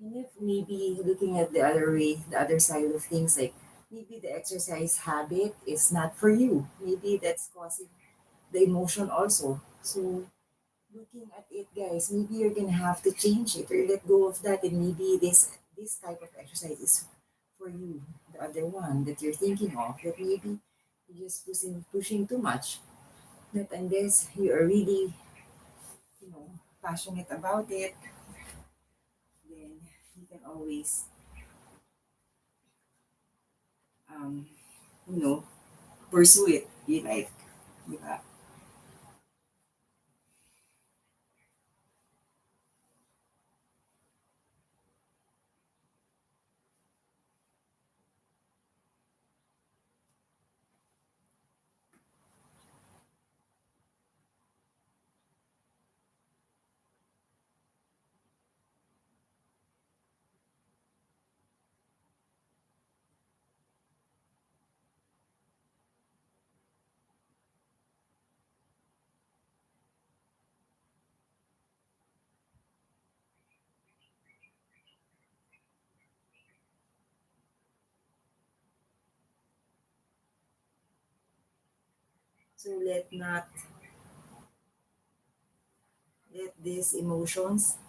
S1: And if maybe looking at the other way, the other side of things, like maybe the exercise habit is not for you. Maybe that's causing the emotion also. So looking at it, guys, maybe you're gonna have to change it or let go of that, and maybe this type of exercise is for you. The other one that you're thinking of, that maybe you're just pushing too much. Not unless you are really, passionate about it, then you can always um, you know, pursue it. Be like, diba? So let these emotions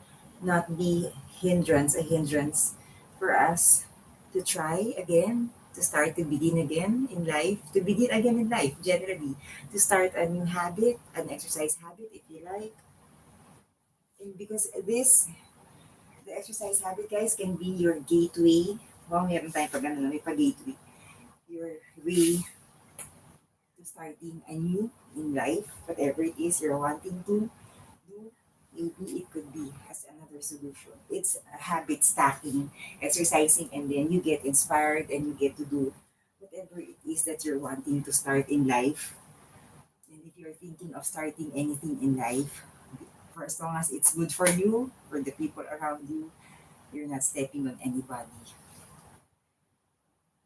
S1: not be a hindrance for us to try again, to start to begin again in life, to begin again in life generally, to start a new habit, an exercise habit if you like. And because the exercise habit guys can be your gateway. Wow, meron tayong pag ano, may pag-gateway. Your way to starting anew in life, whatever it is you're wanting to do, maybe it could be as another solution. It's a habit stacking, exercising, and then you get inspired and you get to do whatever it is that you're wanting to start in life. And if you're thinking of starting anything in life, for as long as it's good for you, for the people around you, you're not stepping on anybody,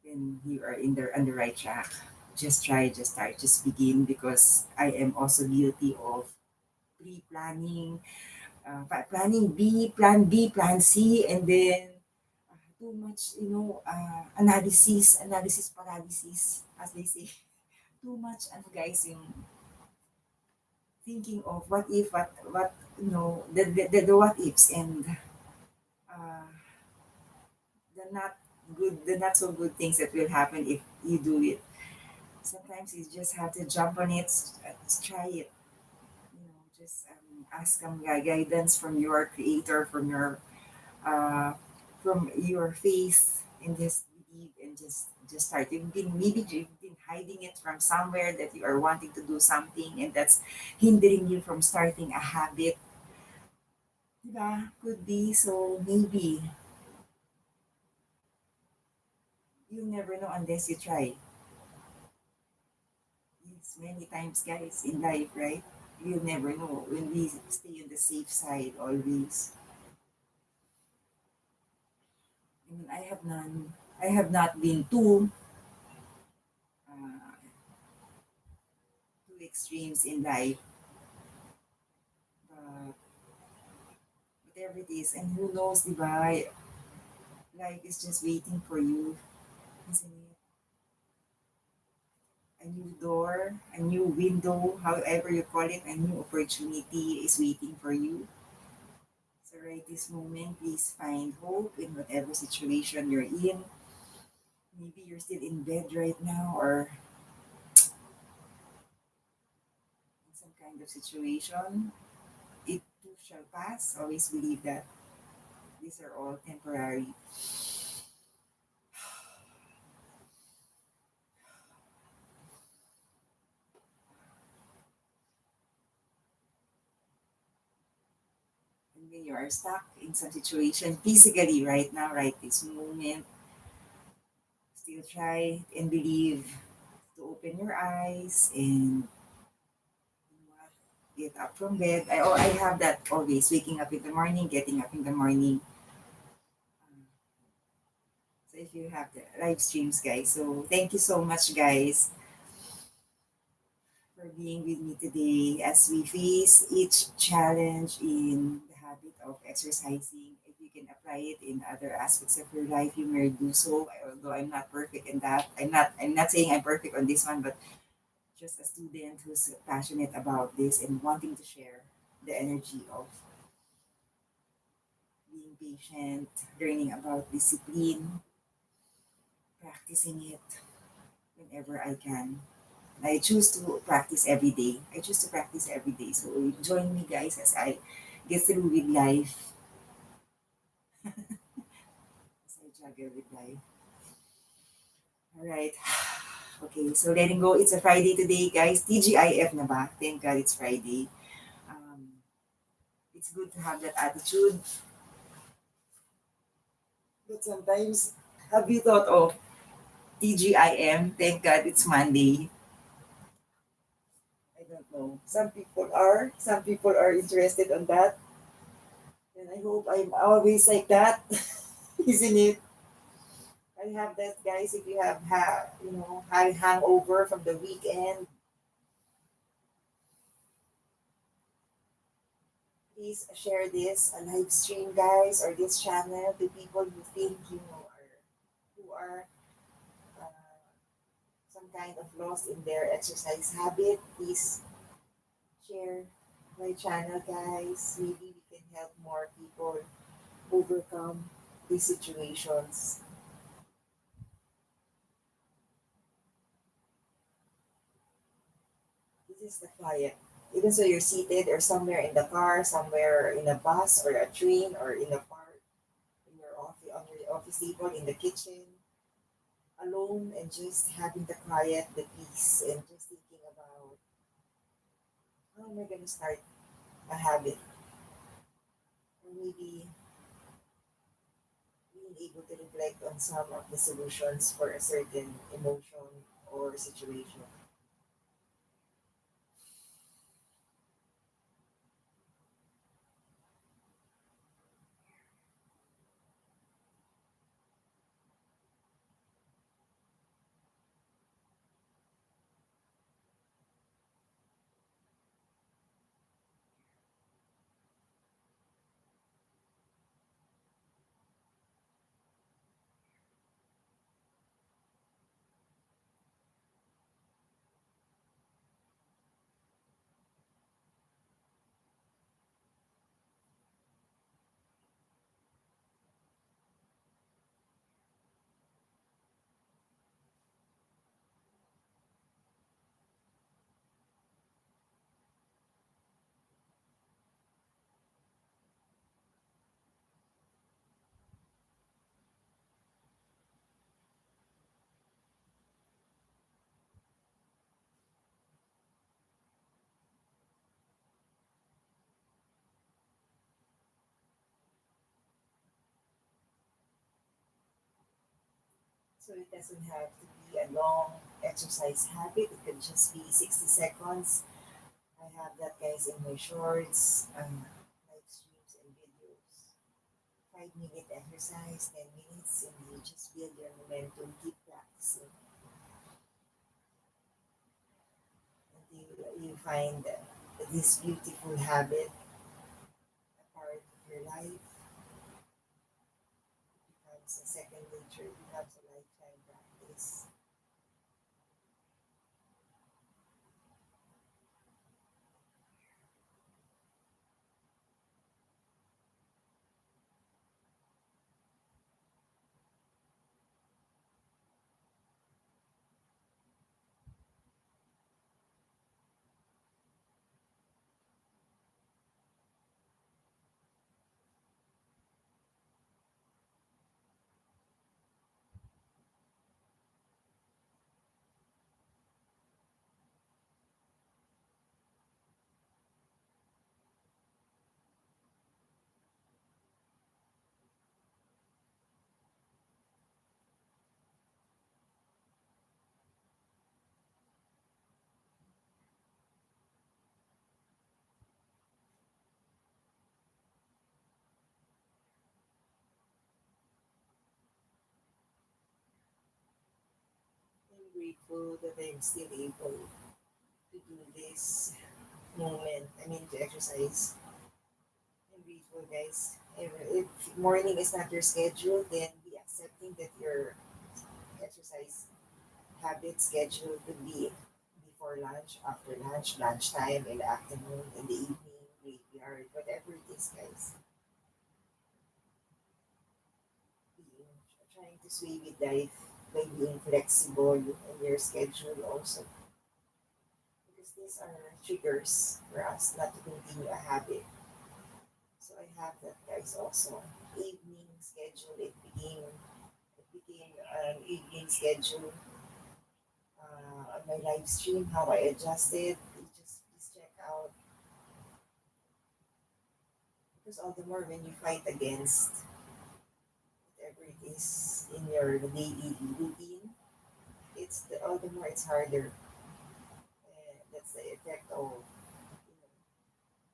S1: then you are on the right track. Just try, just start, just begin because I am also guilty of pre-planning, planning B, plan C, and then too much, analysis paralysis, as they say. Too much, guys, yung thinking of what if, the what ifs and uh, the not so good things that will happen if you do it. Sometimes you just have to jump on it, try it. Just ask guidance from your creator, uh, from your face, and just believe and just start. You've been hiding it from somewhere that you are wanting to do something, and that's hindering you from starting a habit. Diba? Could be. So maybe you'll never know unless you try. It's many times, guys, in life, right? You'll never know when we stay on the safe side always. I mean, I have not been uh, too extremes in life, but whatever it is, and who knows, diba? Life is just waiting for you, isn't it? A new door, a new window, however you call it, a new opportunity is waiting for you. So right this moment, please find hope in whatever situation you're in. Maybe you're still in bed right now or in some kind of situation. It too shall pass. Always believe that these are all temporary. And when you are stuck in some situation physically right now, right this moment, still try and believe to open your eyes and what, get up from bed. I have that always waking up in the morning, getting up in the morning. So if you have the live streams, guys. So thank you so much, guys, for being with me today as we face each challenge in the habit of exercising. If you can apply it in other aspects of your life, you may do so. Although I'm not perfect in that, I'm not saying I'm perfect on this one, but just a student who's passionate about this and wanting to share the energy of being patient, learning about discipline, practicing it whenever I can. I choose to practice every day. I choose to practice every day. So join me, guys, as I get through with life, as I juggle with life. All Right. Okay, so letting go. It's a Friday today, guys. TGIF na ba? Thank God it's Friday. Um, it's good to have that attitude. But sometimes, have you thought of TGIM? Thank God it's Monday. I don't know. Some people are interested on that. And I hope I'm always like that. Isn't it? I have that, guys. If you have, had hangover from the weekend, please share this a live stream, guys, or this channel to people who think who are uh, some kind of lost in their exercise habit. Please share my channel, guys. Maybe we can help more people overcome these situations. This is the quiet. Even so, you're seated or somewhere in the car, somewhere in a bus or a train or in a park, in your office, on your office table, in the kitchen, alone, and just having the quiet, the peace, and just thinking about how am I going to start a habit, or maybe being able to reflect on some of the solutions for a certain emotion or situation. So it doesn't have to be a long exercise habit. It can just be 60 seconds. I have that, guys, in my shorts, live streams and videos. 5 minute exercise, 10 minutes, and you just build your momentum, keep practicing until you find this beautiful habit a part of your life. It becomes a second nature, it becomes a lifetime practice. I'm grateful that I'm still able to do this moment. I mean, to exercise. I'm grateful, guys. If morning is not your schedule, then be accepting that your exercise habit schedule could be before lunch, after lunch, lunchtime, in the afternoon, in the evening, graveyard, whatever it is, guys. Being, trying to sway with life by being flexible in your schedule also. Because these are triggers for us not to continue a habit. So I have that, guys, also. Evening schedule, it became an evening schedule. my live stream, how I adjust it. You just please check out, because all the more when you fight against whatever it is in your daily routine, it's all the more it's harder. And that's the effect of,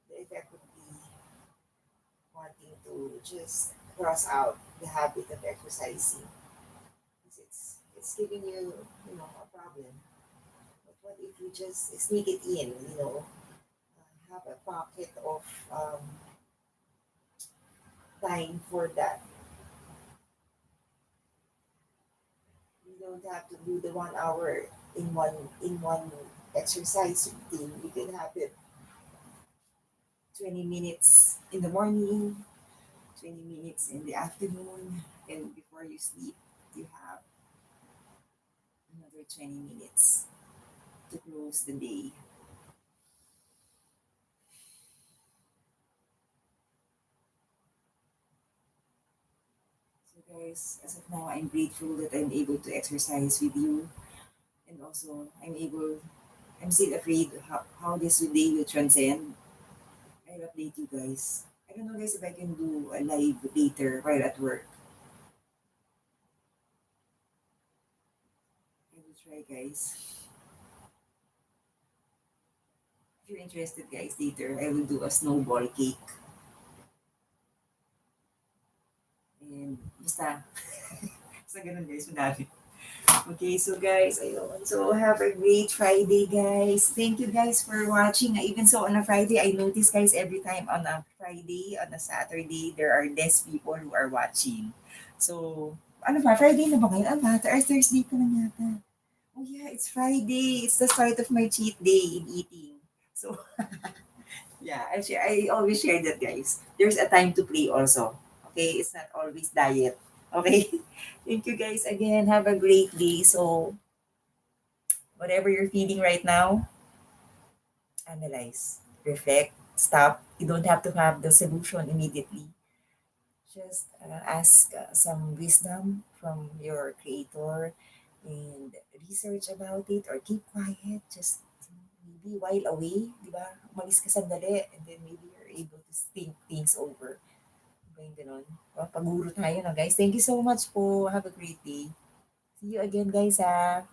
S1: the effect would be wanting to just cross out the habit of exercising, because it's giving you, a problem. But what if you just sneak it in, have a pocket of time for that. You don't have to do the 1 hour in one exercise routine. You can have it 20 minutes in the morning, 20 minutes in the afternoon, and before you sleep, you have another 20 minutes to close the day. So, guys, as of now, I'm grateful that I'm able to exercise with you, and also I'm still afraid how this day will transcend. I'll update you guys. I don't know, guys, if I can do a live later while at work. I will try, guys. If you're interested, guys, later I will do a snowball cake. And basta, basta ganun, guys, madami. Okay, so guys, ayun. So have a great Friday, guys. Thank you guys for watching. I even saw on a Friday, I notice, guys, every time on a Friday, on a Saturday, there are less people who are watching. So, ano ba, Friday na ba ngayon? Ah, bata, or Thursday pa lang yata. Oh yeah, it's Friday. It's the start of my cheat day in eating. So, yeah, I always share that, guys. There's a time to play also. Okay, it's not always diet. Okay, thank you guys again. Have a great day. So, whatever you're feeling right now, analyze, reflect, stop. You don't have to have the solution immediately. Just ask some wisdom from your creator and research about it, or keep quiet. Just maybe while away, di ba? Umalis ka sandali, and then maybe you're able to think things over. Diba yung ganun? Paguro tayo na, guys. Thank you so much po. Have a great day. See you again, guys, ha.